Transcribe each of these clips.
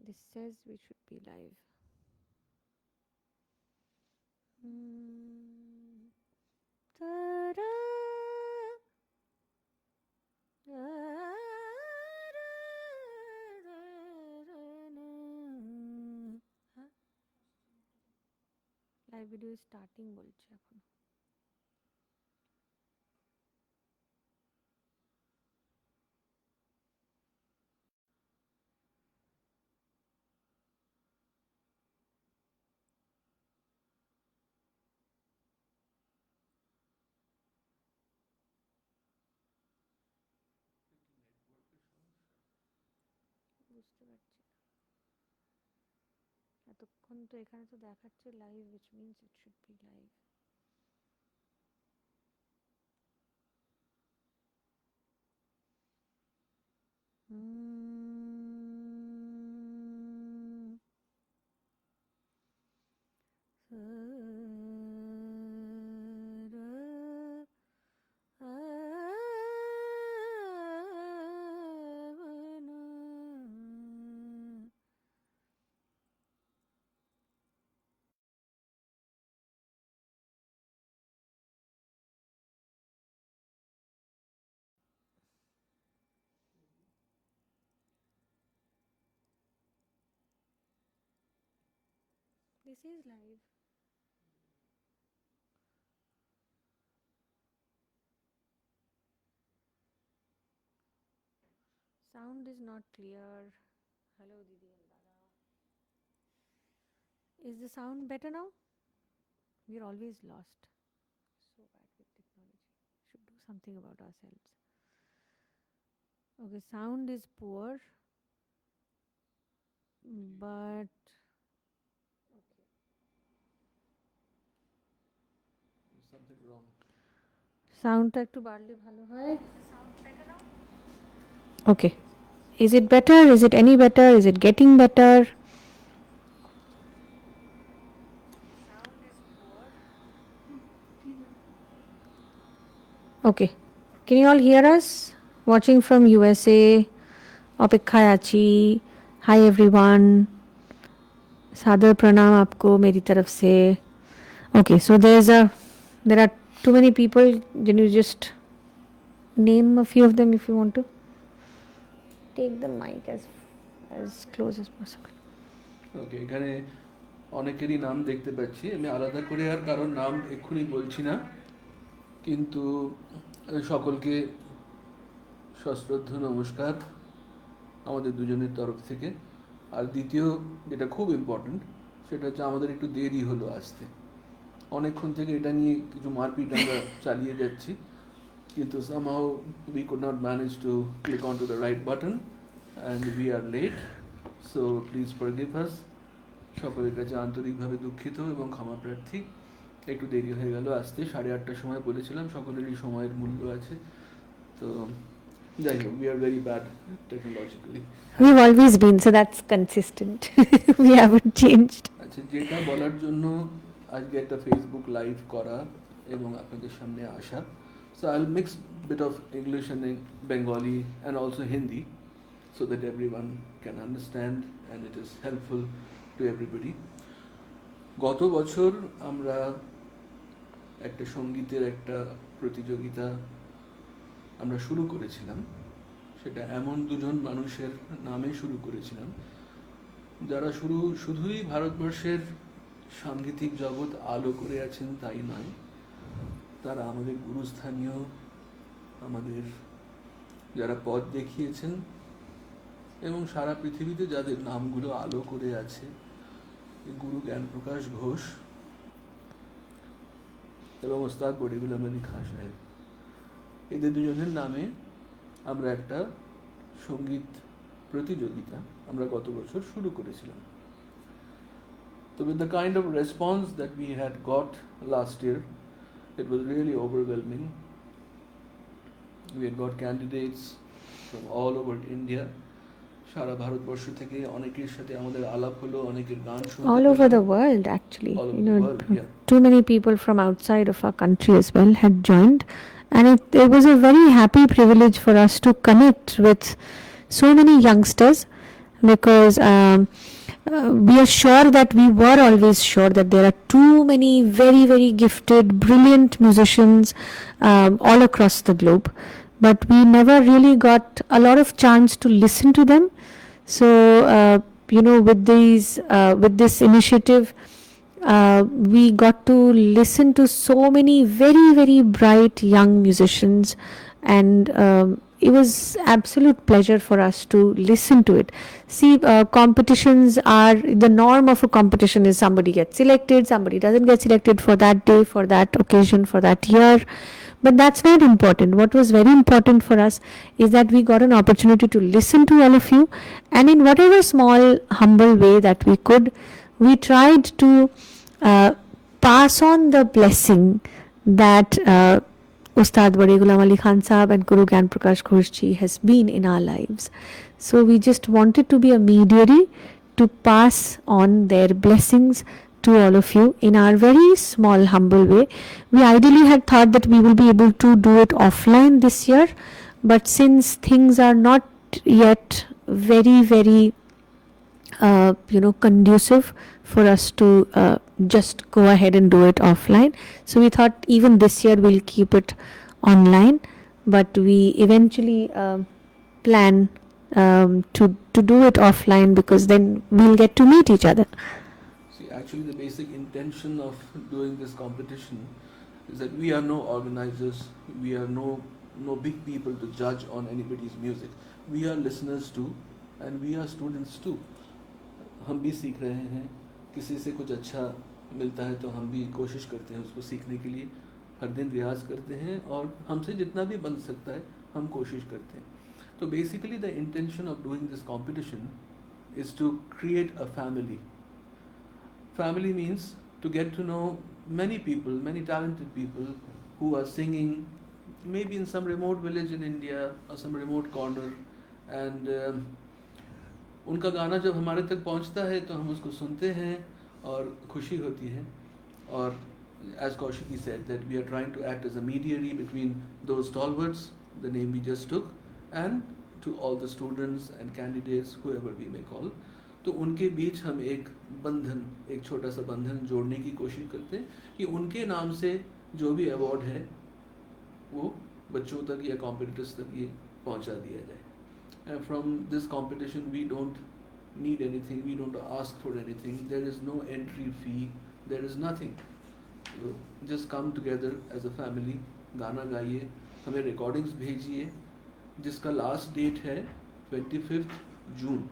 This says we should be live. Ta-da! Live video starting বলছে এখন। বুঝতে পারছি না, এতক্ষণ তো এখানে তো দেখাচ্ছে live, which means it should be live. This is live. Sound is not clear. Hello, Didi and Dada. Is the sound better now? We're always lost. So bad with technology. Should do something about ourselves. Okay, sound is poor. But okay. Something wrong. Soundটা একটু বাড়লে ভালো হয়. Okay. Is it better? Is it any better? Is it getting better? Okay. Can you all hear us? Watching from USA. अपेक्षाएं आची. Hi everyone. सादर प्रणाम आपको मेरी तरफ से. Okay, so there are too many people. Can you just name a few of them if you want to? Take the mic as close as possible. Okay, এখানে অনেকেরই নাম দেখতে পাচ্ছি, আমি আলাদা করে আর কারোর নাম এক্ষুনি বলছি না, কিন্তু সকলকে সশ্রদ্ধ নমস্কার আমাদের দুজনের তরফ থেকে। আর দ্বিতীয় যেটা খুব ইম্পর্টেন্ট সেটা হচ্ছে আমাদের একটু দেরি হলো আসতে, অনেকক্ষণ থেকে এটা নিয়ে কিছু মারপিট আমরা চালিয়ে যাচ্ছি, কিন্তু somehow we could not manage to click onto the right button and we are late, so please forgive us. সকলের কাছে আন্তরিকভাবে দুঃখিত এবং ক্ষমা প্রার্থী। একটু দেরি হয়ে গেল আসতে, 8:30টার সময় বলেছিলাম, সকলেরই সময়ের মূল্য আছে। তো যাই হোক, we are very bad technologically. We've always been, so that's consistent. We haven't changed. আচ্ছা, যেটা বলার জন্য আজকে একটা ফেসবুক লাইভ করা এবং আপনাদের সামনে আসা, so I'll mix bit of English and Bengali and also Hindi so that everyone can understand and it is helpful to everybody. গত বছর আমরা একটা সঙ্গীতের একটা প্রতিযোগিতা আমরা শুরু করেছিলাম, সেটা এমন দুজন মানুষের নামে শুরু করেছিলাম যারা শুধুই ভারতবর্ষের সাংগীতিক জগৎ আলো করে আছেন তাই নয়, তারা আমাদের গুরুস্থানীয়, আমাদের যারা পথ দেখিয়েছেন এবং সারা পৃথিবীতে যাদের নামগুলো আলো করে আছে, গুরু জ্ঞানপ্রকাশ ঘোষ এবং ওস্তাদ বড়িগুল আলী খাঁ সাহেব, এদের দুজনের নামে আমরা একটা সঙ্গীত প্রতিযোগিতা আমরা গত বছর শুরু করেছিলাম। So with the kind of response that we had got last year, it was really overwhelming. We had got candidates from all over India. সারা ভারতবর্ষ থেকে অনেকের সাথে আমাদের আলাপ হলো, অনেকের গান শুনতে All over the world, actually. All over the world, yeah. Too many people from outside of our country as well had joined, and it was a very happy privilege for us to connect with so many youngsters because we are sure that we were always sure that there are too many very, very gifted, brilliant musicians all across the globe, but we never really got a lot of chance to listen to them. So, with this initiative, we got to listen to so many very, very bright young musicians, and it was absolute pleasure for us to listen to it. See, competitions are the norm of a competition is somebody gets selected, somebody doesn't get selected for that day, for that occasion, for that year. But that's not important. What was very important for us is that we got an opportunity to listen to all of you, and in whatever small, humble way that we could, we tried to uh, pass on the blessing that Ustad Bade Ghulam Ali Khan Sahab and Guru Gyan Prakash Ghosh Ji has been in our lives. So we just wanted to be a mediator to pass on their blessings to all of you in our very small, humble way. We ideally had thought that we will be able to do it offline this year, but since things are not yet very, very conducive for us to just go ahead and do it offline. So we thought even this year we'll keep it online, but we eventually plan to do it offline, because then we'll get to meet each other. See, actually, the basic intention of doing this competition is that we are no organizers, we are no big people to judge on anybody's music. We are listeners too, and we are students too. हम भी सीख रहे हैं, किसी से कुछ अच्छा मिलता है तो हम भी कोशिश करते हैं उसको सीखने के लिए, हर दिन रियाज करते हैं और हमसे जितना भी बन सकता है हम कोशिश करते हैं. तो basically the intention of doing this competition is to create a family. Family means to get to know many people, many talented people who are singing maybe in some remote village in India or some remote corner, and उनका गाना जब हमारे तक पहुंचता है तो हम उसको सुनते हैं और खुशी होती है. और as Kausiki said, that we are trying to act as a mediator between those stalwarts, the name we just took, and to all the students and candidates, whoever we may call. तो उनके बीच हम एक बंधन, एक छोटा सा बंधन जोड़ने की कोशिश करते हैं कि उनके नाम से जो भी अवार्ड है वो बच्चों तक या कॉम्पिटिटर्स तक ये पहुंचा दिया जाए. And from this competition we don't need anything, we don't ask for anything, there is no entry fee, there is nothing. So just come together as a family, गाना गाइए, हमें रिकॉर्डिंग्स भेजिए, जिसका लास्ट डेट है 25th जून.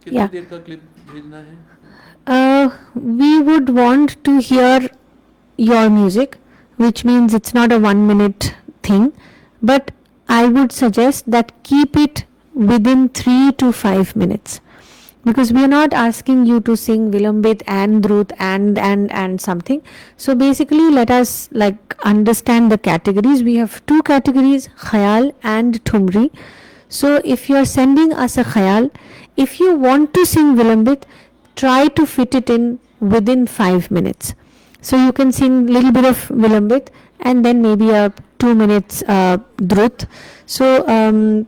कितनी देर का clip भेजना है? We would want to hear your music, which means it's not a 1 minute thing, but I would suggest that keep it within 3 to 5 minutes, because we are not asking you to sing Vilambit and Drut and something. So basically let us understand the categories. We have 2 categories, Khayal and Thumri. So if you are sending us a Khayal, if you want to sing Vilambit, try to fit it in within 5 minutes. So you can sing a little bit of Vilambit and then maybe a 2 minutes Drut. So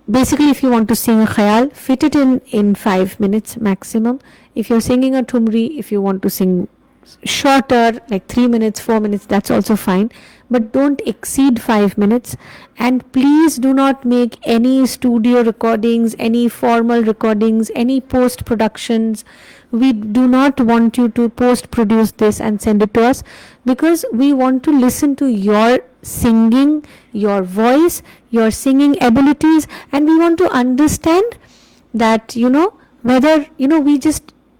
basically if you want to sing a Khayal, fit it in 5 minutes maximum. If you're singing a Thumri, if you want to sing shorter, like 3 minutes, 4 minutes, that's also fine, but don't exceed 5 minutes. And please do not make any studio recordings, any formal recordings, any post productions. We do not want you to post produce this and send it to us, because we want to listen to your singing, your voice, your singing abilities, and we want to understand that whether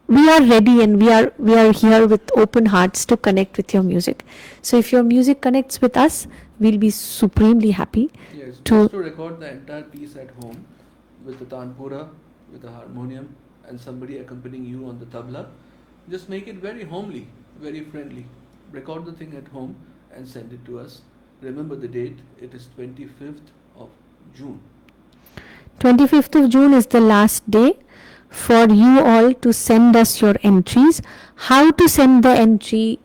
we are ready, and we are here with open hearts to connect with your music. So if your music connects with us, we'll be supremely happy. Yes, just to record the entire piece at home with the tanpura, with the harmonium, and somebody accompanying you on the tabla. Just make it very homely, very friendly. Record the thing at home and send it to us. Remember the date, it is 25th of June. 25th of June is the last day for you all to send us your entries. How to send the entry,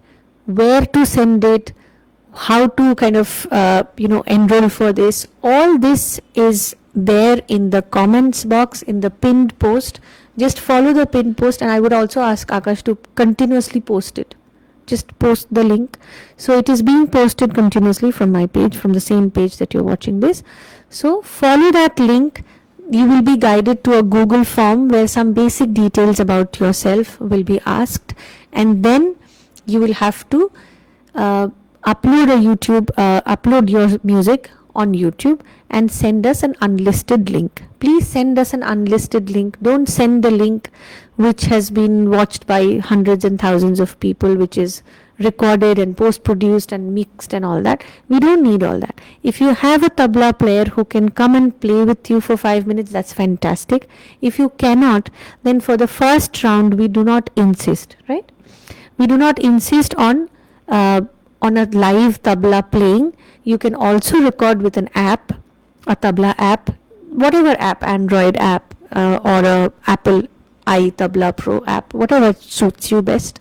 where to send it, how to kind of enroll for this. All this is there in the comments box, in the pinned post. Just follow the pinned post, and I would also ask Akash to continuously post it. Just post the link. So it is being posted continuously from my page, from the same page that you're watching this. So follow that link. You will be guided to a Google form where some basic details about yourself will be asked, and then you will have to upload your music on YouTube and send us an unlisted link. Please send us an unlisted link. Don't send the link which has been watched by hundreds and thousands of people, which is recorded and post-produced and mixed and all that. We don't need all that. If you have a tabla player who can come and play with you for 5 minutes, that's fantastic. If you cannot, then for the first round, we do not insist, right? We do not insist on a live tabla playing. You can also record with an app, a tabla app, whatever app, Android app or a Apple iTabla Pro app, whatever suits you best.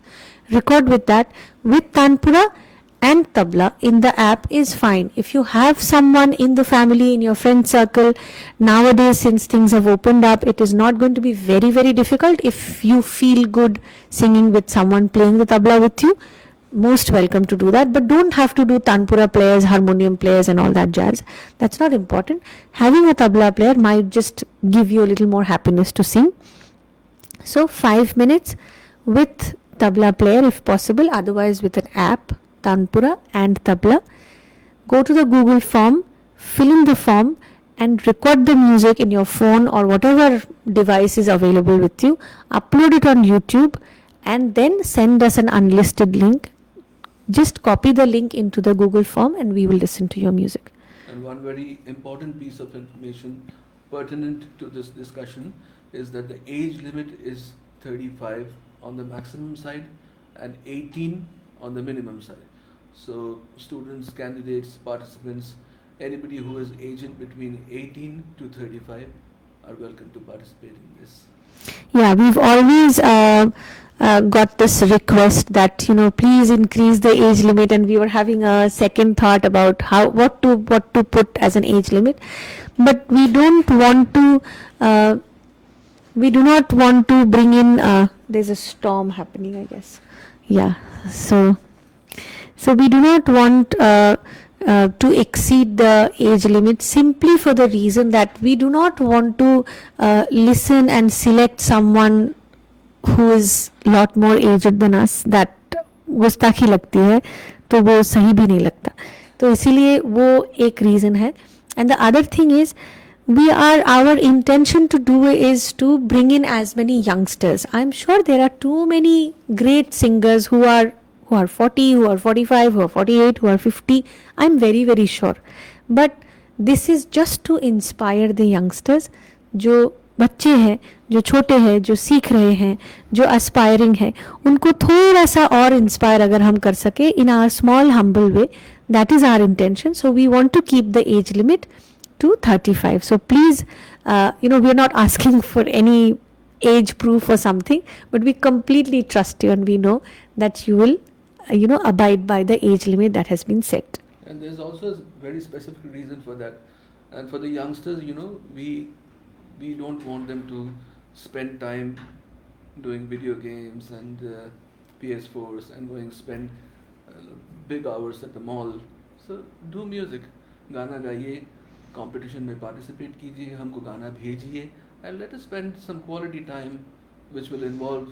Record with that, with tanpura and tabla in the app is fine. If you have someone in the family, in your friend circle, nowadays since things have opened up, it is not going to be very, very difficult. If you feel good singing with someone playing the tabla with you, most welcome to do that, but don't have to do tanpura players, harmonium players and all that jazz. That's not important. Having a tabla player might just give you a little more happiness to sing. So 5 minutes with tabla player if possible, otherwise with an app, tanpura and tabla. Go to the Google form, fill in the form and record the music in your phone or whatever device is available with you. Upload it on YouTube and then send us an unlisted link. Just copy the link into the Google form and we will listen to your music. And one very important piece of information pertinent to this discussion is that the age limit is 35 on the maximum side and 18 on the minimum side. So students, candidates, participants, anybody who is aged between 18 to 35 are welcome to participate in this. Yeah, we've always got this request that, please increase the age limit, and we were having a second thought about what to put as an age limit, but we do not want to bring in there's a storm happening, I guess. Yeah, so we do not want to exceed the age limit, simply for the reason that we do not want to listen and select someone who is lot more aged than us. That गुस्ताखी लगती है, तो वो सही भी नहीं लगता. तो इसीलिए वो एक reason है. And the other thing is, our intention to do is to bring in as many youngsters. I'm sure there are too many great singers who are 40, who are 45, who are 48, who are 50. I'm very, very sure. But this is just to inspire the youngsters, जो बच्चे हैं, जो छोटे हैं, जो सीख रहे हैं, जो aspiring हैं, उनको थोड़ा सा और inspire अगर हम कर सके in our small humble way. That is our intention. So we want to keep the age limit to 35. So please, we are not asking for any age proof or something, but we completely trust you and we know that you will, abide by the age limit that has been set. And there's also a very specific reason for that. And for the youngsters, we don't want them to spend time doing video games and PS4s and spend big hours at the mall. So do music, गाना गाइए, competition में participate कीजिए, हमको गाना भेजिए, and let us spend some quality time which will involve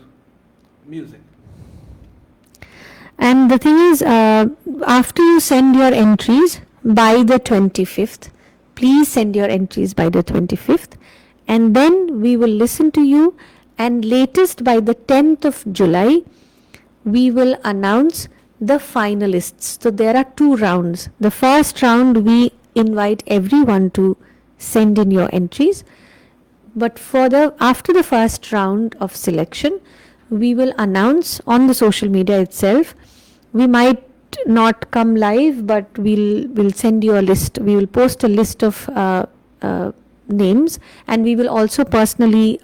music. And the thing is, after you send your entries by the 25th, please send your entries by the 25th, and then we will listen to you, and latest by the 10th of July, we will announce the finalists. So there are 2 rounds. The first round, we invite everyone to send in your entries, but after the first round of selection, we will announce on the social media itself. We might not come live, but we'll send you a list. We will post a list of names, and we will also personally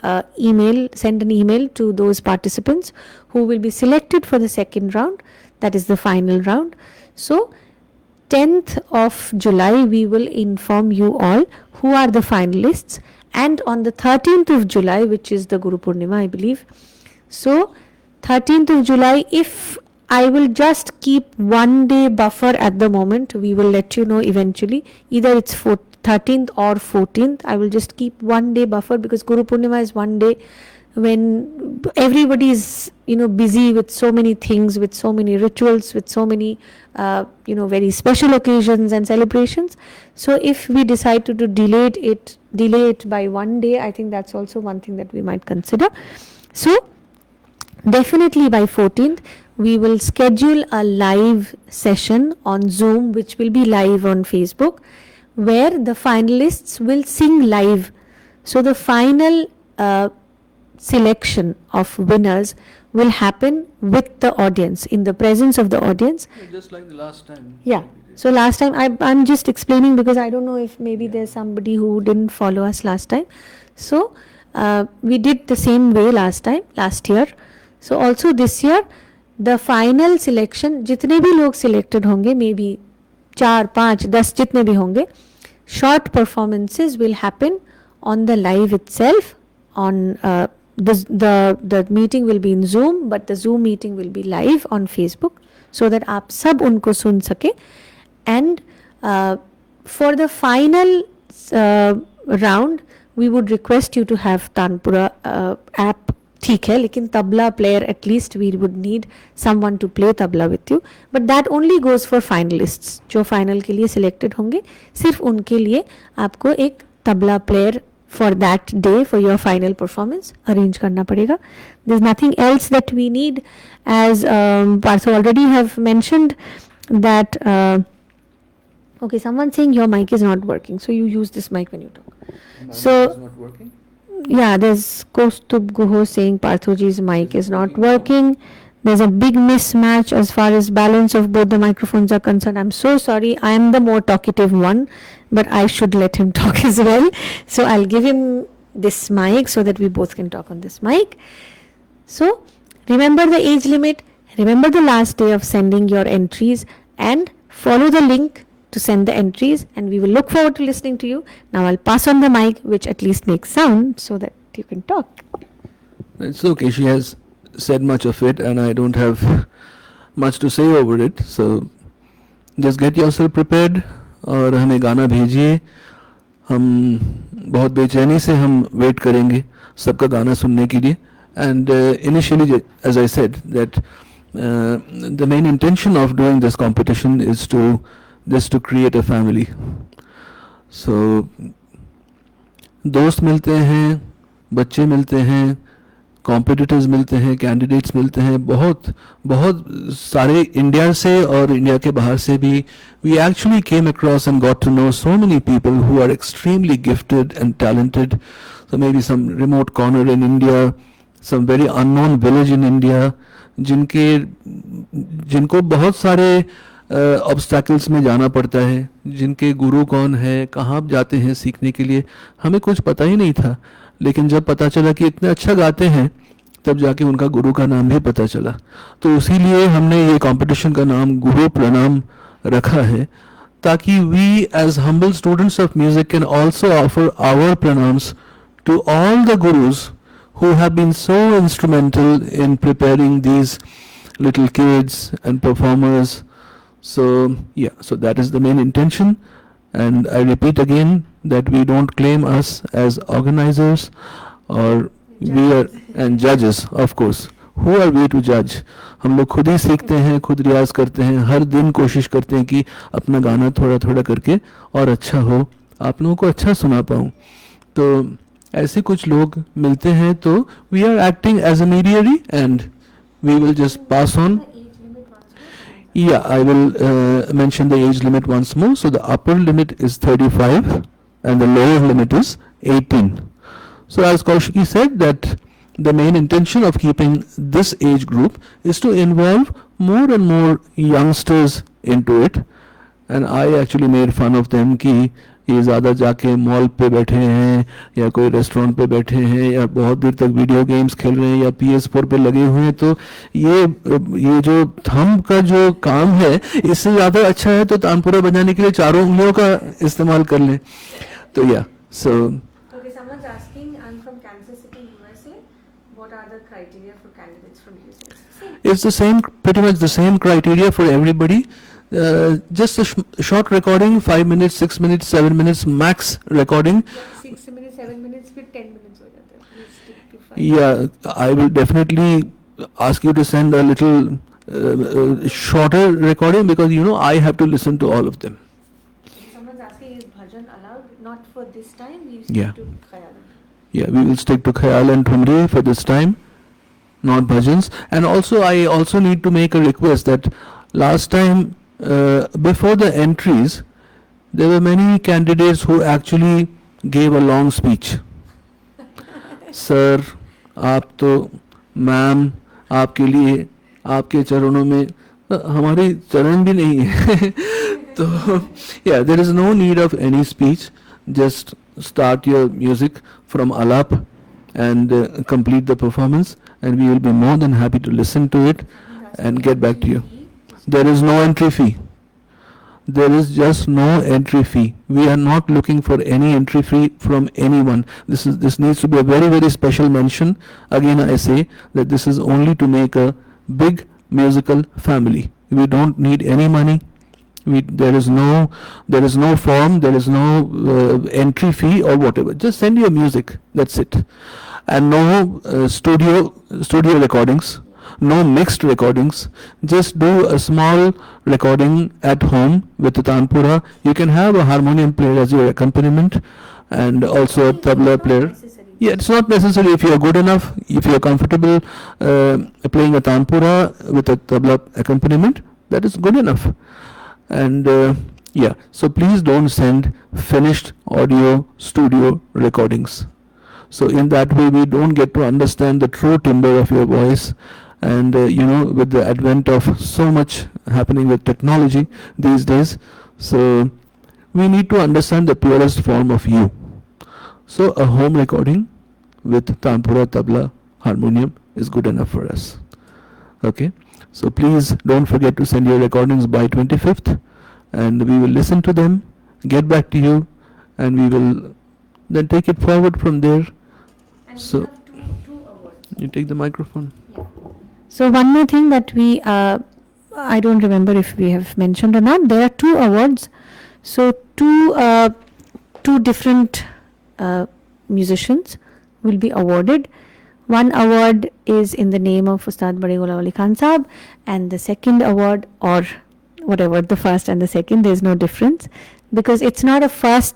send an email to those participants who will be selected for the second round. That is the final round. So 10th of July, we will inform you all who are the finalists. And on the 13th of July, which is the Guru Purnima, I believe. So, 13th of July, if I will just keep 1 day buffer at the moment, we will let you know eventually. Either it's 13th or 14th. I will just keep 1 day buffer because Guru Purnima is 1 day when everybody is busy with so many things, with so many rituals, with so many very special occasions and celebrations. So if we decide to delay it by 1 day, I think that's also one thing that we might consider. So definitely by 14th we will schedule a live session on Zoom, which will be live on Facebook, where the finalists will sing live. So the final selection of winners will happen with the audience, in the presence of the audience. Just like the last time. Yeah. So last time, I'm just explaining because I don't know if maybe there's somebody who didn't follow us last time. So we did the same way last year. So also this year, the final selection, जितने भी लोग selected होंगे, maybe 4, 5, 10 जितने भी होंगे, short performances will happen on the live itself. On the meeting will be in Zoom, but the Zoom meeting will be live on Facebook, so that आप सब उनको सुन सके. And for the final round, we would request you to have Tanpura app. ठीक है, लेकिन tabla player at least we would need someone to play tabla with you. But that only goes for finalists. जो final के लिए selected होंगे, सिर्फ उनके लिए आपको एक tabla player for that day, for your final performance, arrange करना पड़ेगा. There's nothing else that we need, as Partho already have mentioned that. Okay, someone saying your mic is not working, so you use this mic when you talk. My So mic is not working? Yeah, there's Kostub Guho saying Parthoji's mic is not working. There's a big mismatch as far as balance of both the microphones are concerned. I'm so sorry. I am the more talkative one, but I should let him talk as well. So I'll give him this mic so that we both can talk on this mic. So remember the age limit, remember the last day of sending your entries, and follow the link to send the entries, and we will look forward to listening to you. Now I'll pass on the mic, which at least makes sound, so that you can talk. It's okay. She has said much of it, and I don't have much to say over it. So just get yourself prepared और हमें गाना भेजिए. हम बहुत बेचैनी से हम wait करेंगे सबका गाना सुनने के लिए. And initially, as I said, that the main intention of doing this competition is to create a family. So दोस्त मिलते हैं, बच्चे मिलते हैं, कॉम्पिटिटर्स मिलते हैं, कैंडिडेट्स मिलते हैं, बहुत बहुत सारे इंडिया से और इंडिया के बाहर से भी. We actually came across and got to know so many people who are extremely gifted and talented. So maybe some remote corner in India, some very unknown village in India, जिनको बहुत सारे obstacles में जाना पड़ता है, जिनके गुरु कौन है, कहाँ जाते हैं सीखने के लिए, हमें कुछ पता ही नहीं था. लेकिन जब पता चला कि इतने अच्छा गाते हैं, तब जाके उनका गुरु का नाम भी पता चला. तो इसीलिए हमने ये कंपटीशन का नाम गुरु प्रणाम रखा है, ताकि we as humble students of music can also offer our pranams to all the gurus who have been so instrumental in preparing these little kids and performers. So yeah, so that is the main intention, and I repeat again that we don't claim us as organizers or we are and judges. Of course, who are we to judge? हम लोग खुद ही सीखते हैं, खुद रियाज करते हैं, हर दिन कोशिश करते हैं कि अपना गाना थोड़ा थोड़ा करके और अच्छा हो, आप लोगों को अच्छा सुना पाऊँ. तो ऐसे कुछ लोग मिलते हैं, तो we are acting as a mediatory and we will just pass on. Yeah, I will mention the age limit once more. So the upper limit is 35 and the lower limit is 18. So as Kausiki said, that the main intention of keeping this age group is to involve more and more youngsters into it. And I actually made fun of them कि कि ज़्यादा जाके mall पे बैठे हैं या कोई restaurant पे बैठे हैं या बहुत देर तक वीडियो गेम्स खेल रहे हैं या PS4 पे लगे हुए हैं, तो ये जो थंब का जो काम है इससे ज़्यादा अच्छा है तो तानपुरा बजाने के लिए चारों उंगलियों का इस्तेमाल कर लें. तो या सो Okay, someone's asking, I'm from Kansas City, USA. What are the criteria for candidates from USA? it's the same, pretty much the same criteria for everybody. Just a short recording, 5 minutes, 6 minutes, 7 minutes max recording. 6 minutes, 7 minutes, फिर 10 minutes हो जाता है. Please stick to 5. Yeah, I will definitely ask you to send a little shorter recording, because I have to listen to all of them. Someone's asking, is bhajan allowed? Not for this time. We Yeah. stick to khayal. Yeah, we will stick to Khayal and Thumri for this time, not bhajans. And also, I also need to make a request that last time, before the entries, there were many candidates who actually gave a long speech. Sir, आप तो ma'am, आपके लिए आपके चरणों में हमारे चरण भी नहीं है. तो yeah, there is no need of any speech. Just start your music from Alap and complete the performance, and we will be more than happy to listen to it and get back to you. There is no entry fee. There is just no entry fee. We are not looking for any entry fee from anyone. This needs to be a very, very special mention. Again, I say that this is only to make a big musical family. We don't need any money. There is no form, there is no entry fee or whatever. Just send your music. That's it. And no studio recordings, no mixed recordings. Just do a small recording at home with the tanpura. You can have a harmonium player as your accompaniment, and also a tabla player. Yeah, it's not necessary. If you are good enough, if you are comfortable playing a tanpura with a tabla accompaniment, that is good enough. And yeah, so please don't send finished audio studio recordings. So in that way, we don't get to understand the true timbre of your voice. And with the advent of so much happening with technology these days, so we need to understand the purest form of you. So a home recording with tanpura, tabla, harmonium is good enough for us. Okay, so please don't forget to send your recordings by 25th, and we will listen to them, get back to you, and we will then take it forward from there. And So we have two awards. you take the microphone. Yeah. So one more thing that we, I don't remember if we have mentioned or not. There are two awards. So two different musicians will be awarded. One award is in the name of Ustad Bade Ghulam Ali Khan Sahab, and the second award, or whatever, the first and the second, there's no difference, because it's not a first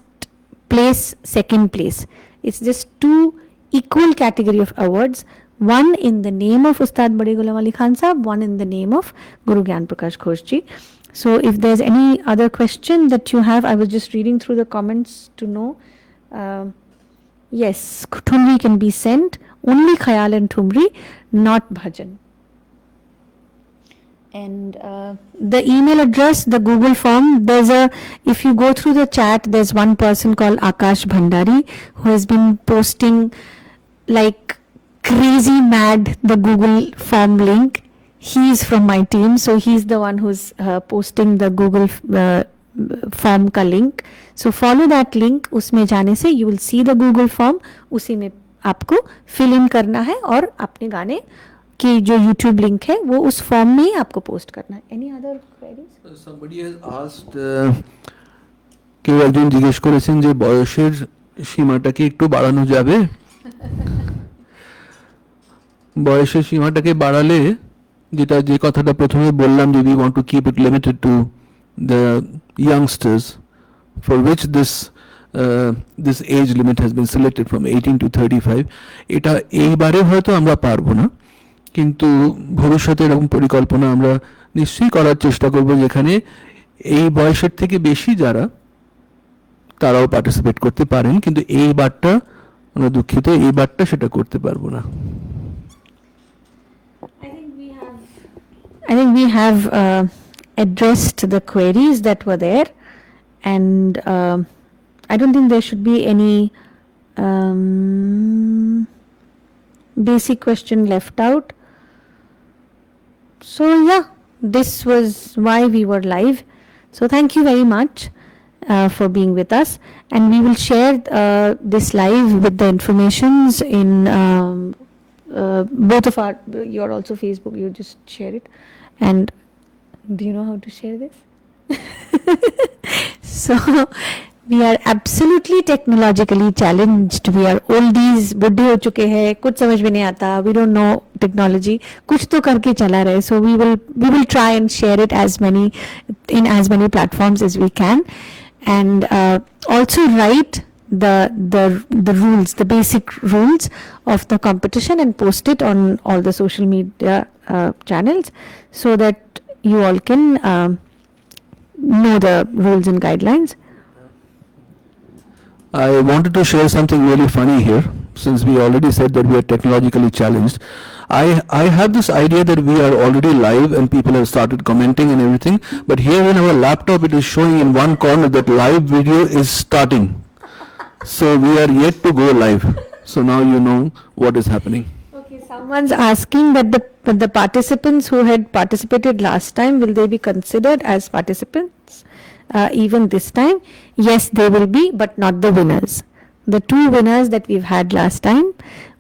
place, second place. It's just two equal category of awards. One in the name of Ustad Bade Ghulam Ali Khan Sahab, one in the name of Guru Gyan Prakash Ghosh ji. So if there's any other question that you have, I was just reading through the comments to know. Yes, Thumri can be sent, only Khayal and Thumri, not Bhajan. And the email address, the Google form, if you go through the chat, there's one person called Akash Bhandari who has been posting like crazy mad the Google form link. He's from my team, so he's the one who's posting the Google form का link. So follow that link. उसमें जाने से you will see the Google form. उसी में आपको fill in करना है और अपने गाने की जो YouTube link है वो उस form में ही आपको post करना है. Any other queries? Somebody has asked কেউ একজন জিজ্ঞেস করেছেন যে বয়সের সীমাটাকে একটু বাড়ানো যাবে? বয়সের সীমাটাকে বাড়ালে যে কথাটা প্রথমে বললাম যে we want to keep it limited to the youngsters for which this age limit has been selected from 18 to 35, এটা এইবারে হয়তো আমরা পারবো না, কিন্তু ভবিষ্যতে এরকম পরিকল্পনা আমরা নিশ্চয়ই করার চেষ্টা করব যেখানে এই বয়সের থেকে বেশি যারা তারাও পার্টিসিপেট করতে পারেন, কিন্তু এইবারটা আমরা দুঃখিত, এইবারটা সেটা করতে পারবো না. I think we have addressed the queries that were there, and I don't think there should be any basic question left out. So yeah, this was why we were live. So thank you very much for being with us, and we will share this live with the informations in both of our. You're also Facebook. You just share it. And do you know how to share this? So we are absolutely technologically challenged. We are oldies, बुढ़े हो चुके हैं, कुछ समझ में नहीं आता. We don't know technology. कुछ तो करके चला रहे. So we will try and share it in as many platforms as we can, and also write the rules, the basic rules of the competition, and post it on all the social media channels, so that you all can know the rules and guidelines. I wanted to share something really funny here, since we already said that we are technologically challenged. I have this idea that we are already live and people have started commenting and everything, but here in our laptop it is showing in one corner that live video is starting. So we are yet to go live. So now you know what is happening. Okay, someone's asking that the participants who had participated last time, will they be considered as participants even this time? Yes, they will be, but not the winners. The two winners that we've had last time,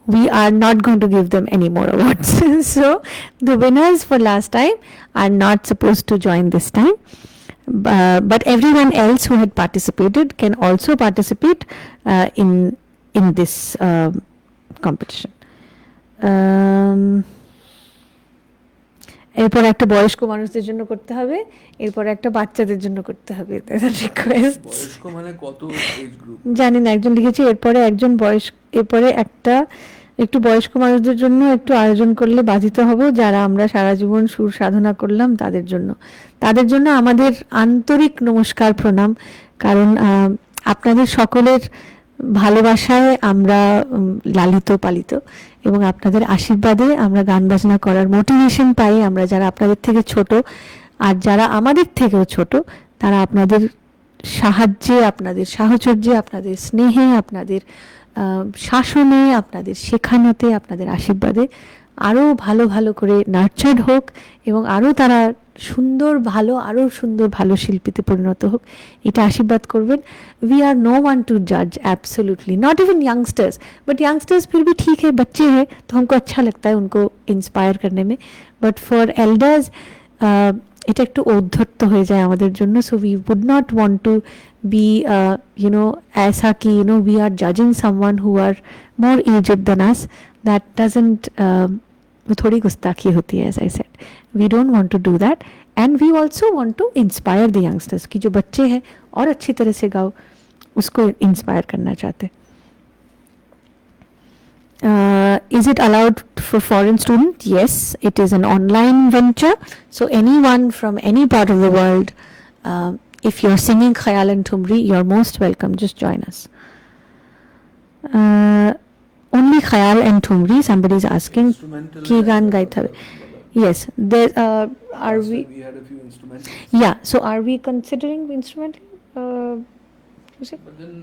we are not going to give them any more awards. So the winners for last time are not supposed to join this time. But everyone else who had participated can also participate in this competition. এরপর একটা বয়স্ক মানুষদের জন্য করতে হবে, এরপর একটা বাচ্চাদের জন্য করতে হবে। বয়স্ক মানে কত এজ গ্রুপ জানি না, একজন লিখেছে এরপরে একজন এরপরে একটা একটু বয়স্ক মানুষদের জন্য একটু আয়োজন করলে বাধিত হব, যারা আমরা সারা জীবন সুর সাধনা করলাম তাদের জন্য আমাদের আন্তরিক নমস্কার, প্রণাম। কারণ আপনাদের সকলের ভালোবাসায় আমরা লালিত পালিত, এবং আপনাদের আশীর্বাদে আমরা গান বাজনা করার মোটিভেশন পাই। আমরা যারা আপনাদের থেকে ছোট, আর যারা আমাদের থেকেও ছোট, তারা আপনাদের সাহায্যে, আপনাদের সাহচর্যে, আপনাদের স্নেহে, আপনাদের শাসনে, আপনাদের শেখানোতে, আপনাদের আশীর্বাদে আরও ভালো ভালো করে নার্চার্ড হোক, এবং আরও তারা আরও সুন্দর ভালো শিল্পীতে পরিণত হোক, এটা আশীর্বাদ করবেন। We are no one to जज, absolutely not even youngsters, but youngsters फिर भी ठीक है, बच्चे हैं तो हमको अच्छा लगता है उनको इंस्पायर करने में, बट फॉर एल्डर्स এটা একটু ঔদ্ধত্য হয়ে যায় আমাদের জন্য। So we would not want to be ऐसा कि we are judging someone who are more aged than us. That doesn't वो थोड़ी गुस्ताखी होती है, as I said. We don't want to do that, and we also want to inspire the youngsters कि जो बच्चे हैं और अच्छी तरह से गाओ, उसको इंस्पायर करना चाहते। Is it allowed for foreign students? Yes, it is an online venture, so anyone from any part of the world, if you're singing Khayal and Thumri, you're most welcome. Just join us. Only Khayal and Thumri, somebody is asking. Ki gaan gaite habe? Yes, there are we had a few instruments. Yeah, so are we considering instrumental music? But then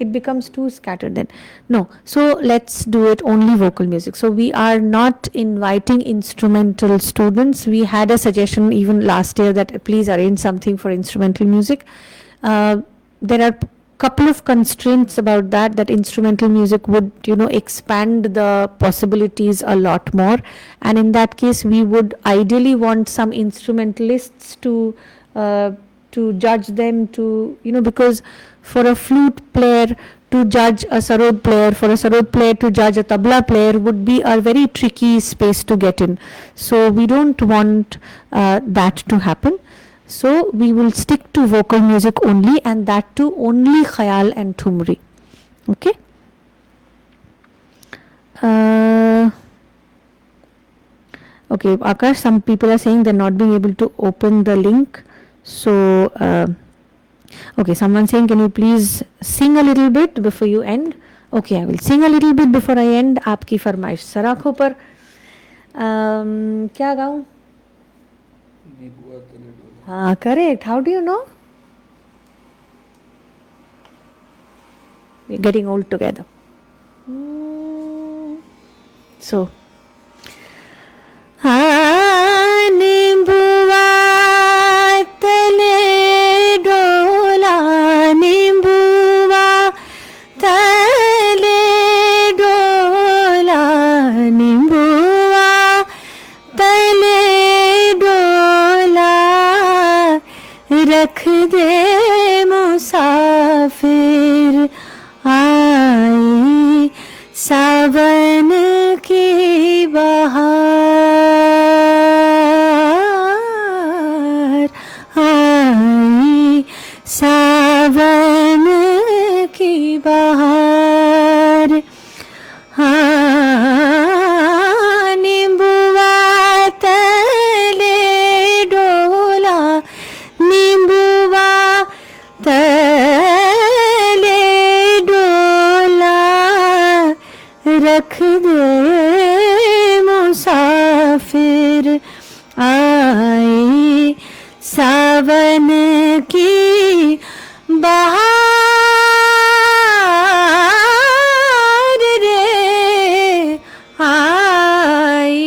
it becomes too scattered then. No, so let's do it only vocal music. So we are not inviting instrumental students. We had a suggestion even last year that please arrange something for instrumental music. There are couple of constraints about that instrumental music would expand the possibilities a lot more, and in that case we would ideally want some instrumentalists to judge them, to because for a flute player to judge a sarod player, for a sarod player to judge a tabla player would be a very tricky space to get in. So we don't want that to happen. So we will stick to vocal music only, and that too only Khayal and Thumri. Okay. Okay, Akash, some people are saying they're not being able to open the link. So okay, someone saying can you please sing a little bit before you end? Okay, I will sing a little bit before I end. आपकी फरमाइश सराखों पर क्या गाऊं? हाँ, correct. How do you know? We're getting old together. So, नींबुआ तले डोला, नींबुआ तले डोला, नींबुआ तले डोला, रख दे मुसाफिर आई सावन की बहार, आई सावन की बहार। नींबुआ तले डोला, नींबुआ तले डोला, रख दे मुसाफिर आई सावन की बहार रे, आई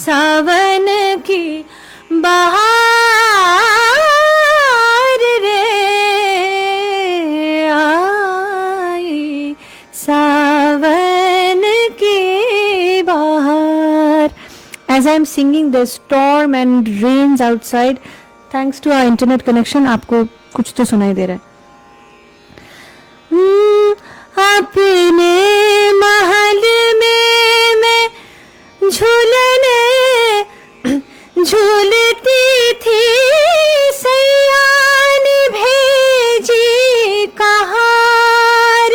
सावन की बहार रे, आई सावन की बहार। As I'm singing, there's storm and rains outside. Thanks to our internet connection, आपको कुछ तो सुनाई दे रहा है। अपने महल में मैं झूलने झूलती थी, सैया ने भेजी कहार,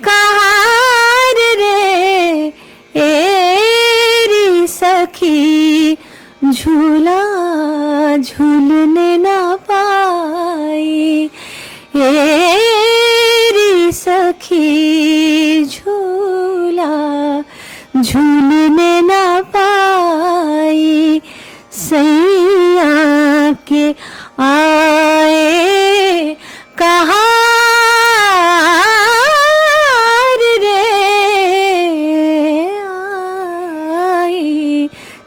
कहार रे, एरी सखी झूला झूलने ना पाई, एरी सखी झूला झूलने ना पाई, सैया के आए कहार रे, आई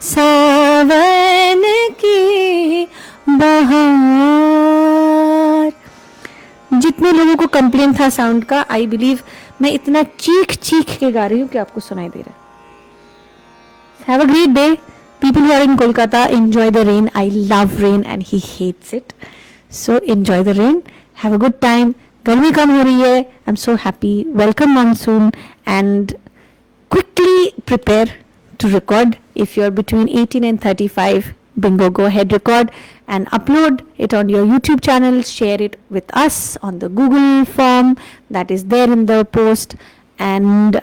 सावन की बहार। जितने लोगों को कंप्लेन था साउंड का, आई बिलीव मैं इतना चीख चीख के गा रही हूँ कि आपको सुनाई दे रहा है। Have a great day. People who are in Kolkata, enjoy the rain. I love rain and he hates it. So enjoy the rain. Have a good time. गर्मी कम हो रही है. I'm so happy. Welcome monsoon and quickly prepare to record. If you're between 18 and 35, bingo, go ahead, record and upload it on your YouTube channel. Share it with us on the Google form that is there in the post, and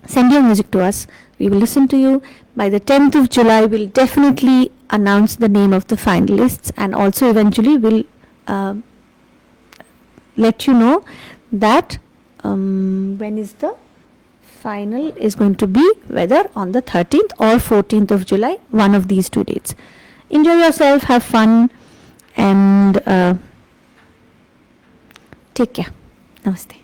send your music to us. We will listen to you. By the 10th of July, we'll definitely announce the name of the finalists, and also eventually we'll let you know that when is the final is going to be, whether on the 13th or 14th of July, one of these 2 dates. Enjoy yourself, have fun, and take care. Namaste.